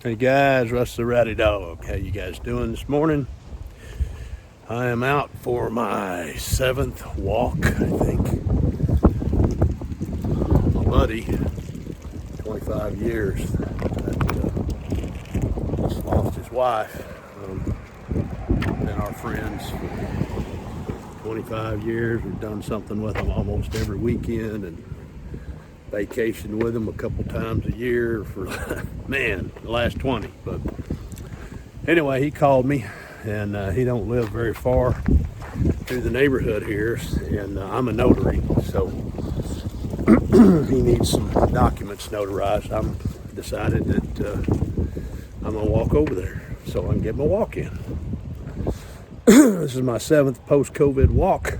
Hey guys, Russ the RowdyDawg. How you guys doing this morning? I am out for my 7th walk, I think. My buddy, 25 years, just lost his wife. And our friends, 25 years. We've done something with them almost every weekend and vacation with them a couple times a year for, man, the last 20. But anyway, he called me, and he don't live very far through the neighborhood here, and I'm a notary, so he needs some documents notarized. I'm decided that I'm gonna walk over there so I can get my walk in. This is my 7th post-COVID walk.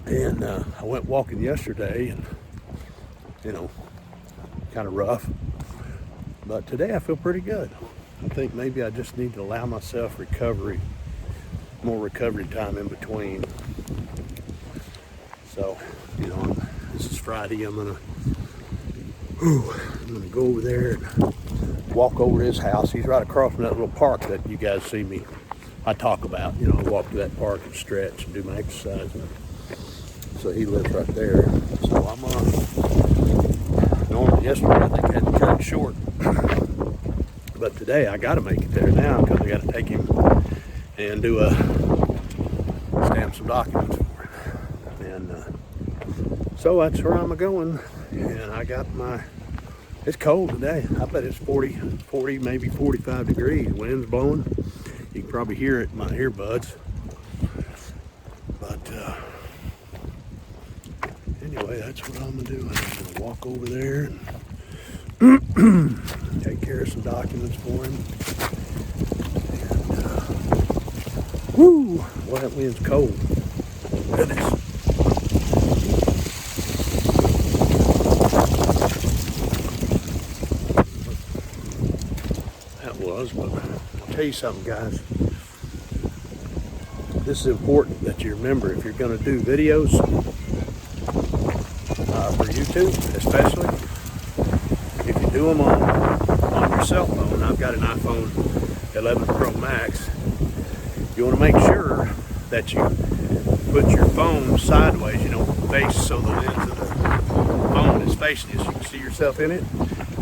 And I went walking yesterday, and kind of rough. But today I feel pretty good. I think maybe I just need to allow myself more recovery time in between. So, this is Friday. I'm gonna go over there and walk over to his house. He's right across from that little park that you guys see me. I talk about. I walk to that park and stretch and do my exercise. So he lives right there. So I'm normally yesterday I think I had to cut it short, but today I got to make it there now because I got to take him and stamp some documents for him. And so that's where I'm going. And I got it's cold today. I bet it's 40, maybe 45 degrees. Wind's blowing. You can probably hear it in my earbuds. But anyway, that's what I'm gonna do. I'm gonna walk over there and take care of some documents for him. And boy, that wind's cold. Goodness. That was, but I'll tell you something, guys. This is important that you remember if you're gonna do videos. For YouTube, especially if you do them on your cell phone. I've got an iPhone 11 Pro Max. You want to make sure that you put your phone sideways, face so the lens of the phone is facing you so you can see yourself in it,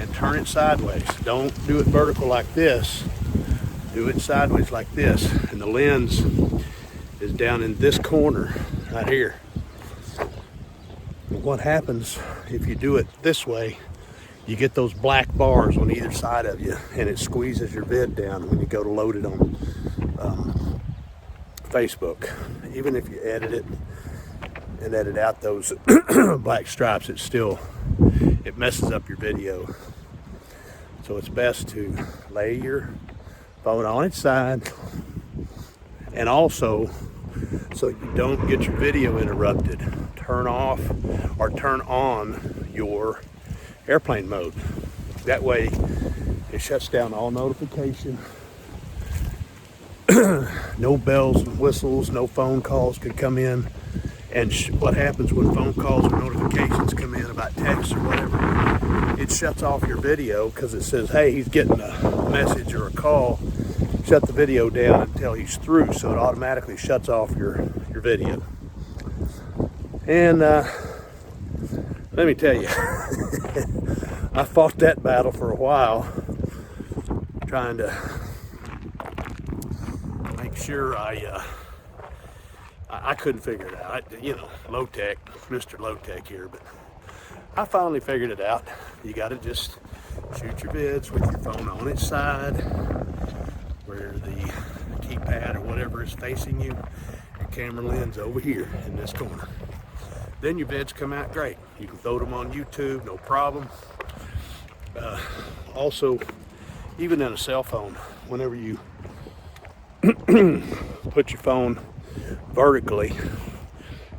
and turn it sideways. Don't do it vertical like this. Do it sideways like this, and the lens is down in this corner right here. What happens if you do it this way, you get those black bars on either side of you, and it squeezes your vid down when you go to load it on Facebook. Even if you edit it and edit out those black stripes, it messes up your video. So it's best to lay your phone on its side, and also so you don't get your video interrupted, turn off or turn on your airplane mode. That way it shuts down all notification. No bells and whistles, no phone calls could come in. And what happens when phone calls or notifications come in about texts or whatever, it shuts off your video because it says, hey, he's getting a message or a call. Shut the video down until he's through, so it automatically shuts off your video. And let me tell you, I fought that battle for a while, trying to make sure I couldn't figure it out. Low tech, Mr. Low Tech here, but I finally figured it out. You got to just shoot your vids with your phone on its side, where the keypad or whatever is facing you, your camera lens over here in this corner. Then your vids come out great. You can throw them on YouTube, no problem. Also, even in a cell phone, whenever you put your phone vertically,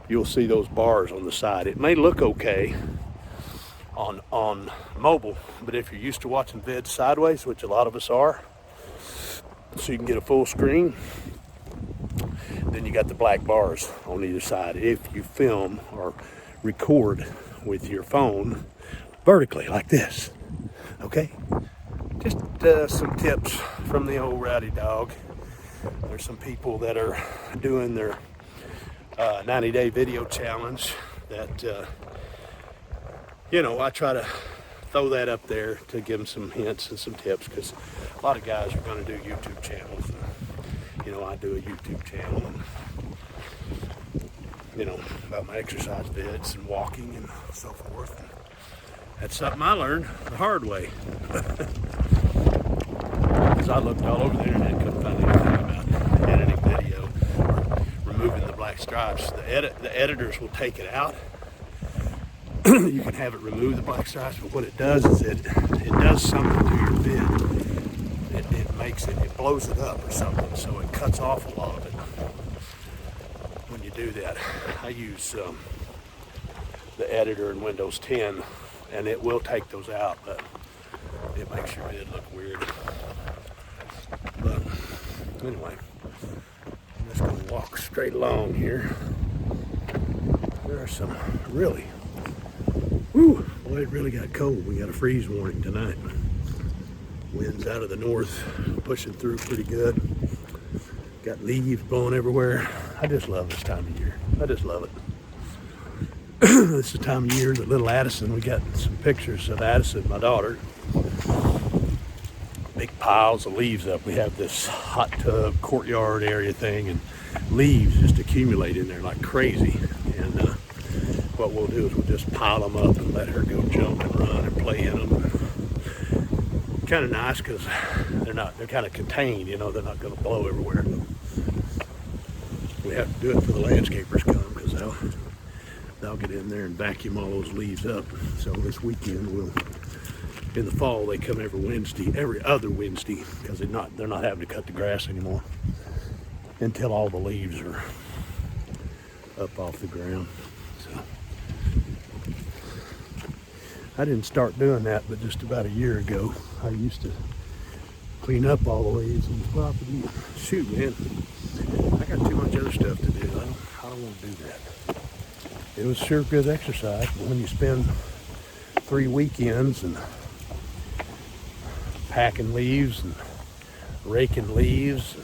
you'll see those bars on the side. It may look okay on mobile, but if you're used to watching vids sideways, which a lot of us are, so you can get a full screen, then you got the black bars on either side if you film or record with your phone vertically like this. Okay, just some tips from the old RowdyDawg. There's some people that are doing their 90-day video challenge that, I try to throw that up there to give them some hints and some tips, because a lot of guys are going to do YouTube channels. And, I do a YouTube channel, and, about my exercise vids and walking and so forth. And that's something I learned the hard way. Because I looked all over the internet, couldn't find anything about editing video or removing the black stripes. The editors will take it out. You can have it remove the black stripes, but what it does is it does something to your vid. It blows it up or something, so it cuts off a lot of it when you do that. I use the editor in Windows 10, and it will take those out, but it makes your vid look weird. But anyway, I'm just going to walk straight along here. There are some really, boy, it really got cold. We got a freeze warning tonight. Winds out of the north, pushing through pretty good. Got leaves blowing everywhere. I just love this time of year. I just love it. This is the time of year that little Addison, we got some pictures of Addison, my daughter. Big piles of leaves up. We have this hot tub courtyard area thing, and leaves just accumulate in there like crazy. And what we'll do is we'll just pile them up and let her go jump and run and play in them. Kind of nice because they're kind of contained, they're not going to blow everywhere. We have to do it for the landscapers come, because they'll get in there and vacuum all those leaves up. So this weekend in the fall, they come every other Wednesday, because they're not having to cut the grass anymore until all the leaves are up off the ground. So I didn't start doing that, but just about a year ago, I used to clean up all the leaves on the property. Shoot, man, I got too much other stuff to do. I don't want to do that. It was sure good exercise, but when you spend 3 weekends and packing leaves and raking leaves and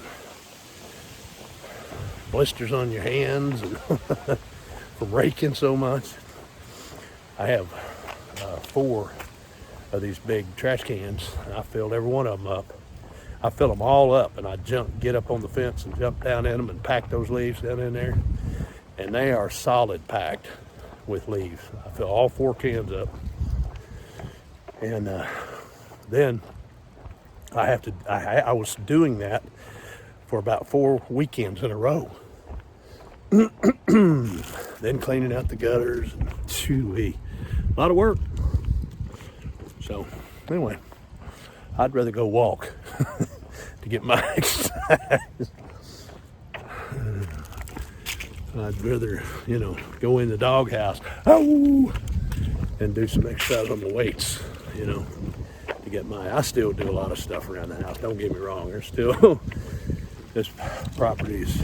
blisters on your hands and from raking so much. I have 4 of these big trash cans, and I filled every one of them up. I fill them all up, and I get up on the fence and jump down in them and pack those leaves down in there. And they are solid packed with leaves. I fill all 4 cans up. And then I was doing that for about 4 weekends in a row. Then cleaning out the gutters, and a lot of work. So anyway, I'd rather go walk to get my exercise. I'd rather, go in the doghouse, and do some exercise on the weights, to get I still do a lot of stuff around the house. Don't get me wrong. There's still, this property's,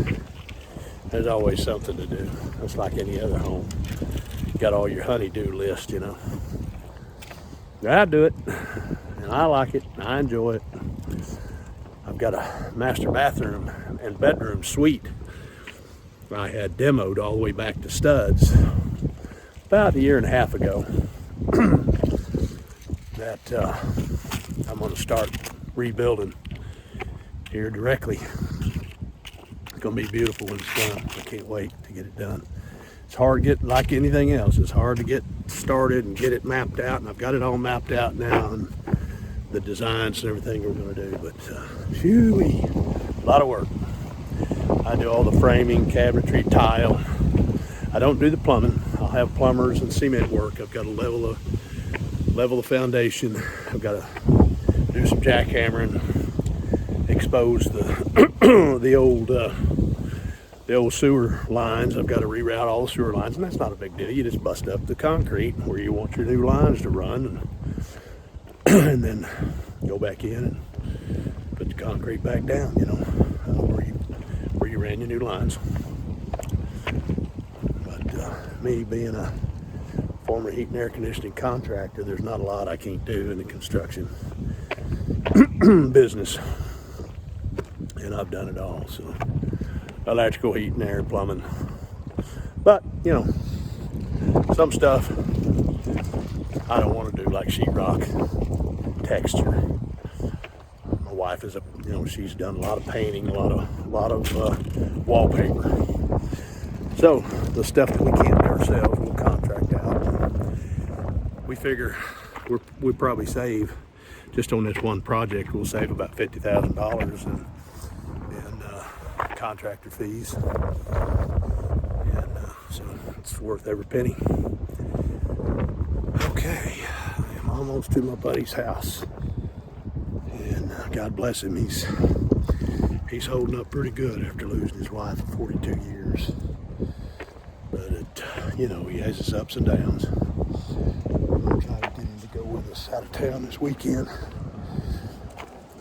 there's always something to do. It's like any other home. You got all your honey-do list, I do it, and I like it, and I enjoy it. I've got a master bathroom and bedroom suite I had demoed all the way back to studs about 1.5 years ago that I'm going to start rebuilding here directly. It's going to be beautiful when it's done. I can't wait to get it done. It's hard to get, like anything else, it's hard to get started and get it mapped out, and I've got it all mapped out now, and the designs and everything we're going to do, but a lot of work. I do all the framing, cabinetry, tile. I don't do the plumbing. I'll have plumbers and cement work. I've got to level the foundation. I've got to do some jackhammering, expose the old sewer lines. I've got to reroute all the sewer lines, and that's not a big deal. You just bust up the concrete where you want your new lines to run, and then go back in and put the concrete back down, where you ran your new lines. But me being a former heat and air conditioning contractor, there's not a lot I can't do in the construction. business, and I've done it all. So electrical, heating, air, plumbing. But you know, some stuff I don't want to do, like sheetrock, texture. My wife is she's done a lot of painting, a lot of wallpaper. So the stuff that we can't do ourselves, we'll contract out. We figure we'll probably save, just on this one project, we'll save about $50,000 in contractor fees, and so it's worth every penny. Okay, I'm almost to my buddy's house, and God bless him, he's holding up pretty good after losing his wife for 42 years. But he has his ups and downs. I'm gonna try to get him to go with us out of town this weekend.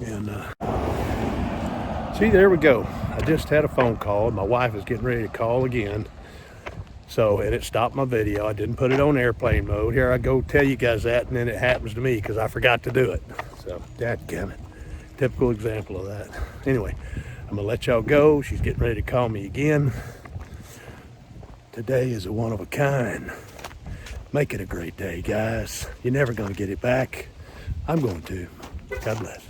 And see, there we go. I just had a phone call. My wife is getting ready to call again. So, and it stopped my video. I didn't put it on airplane mode. Here I go tell you guys that, and then it happens to me because I forgot to do it. So, dadgummit. Typical example of that. Anyway, I'm gonna let y'all go. She's getting ready to call me again. Today is a one of a kind. Make it a great day, guys. You're never gonna get it back. I'm going to. God bless.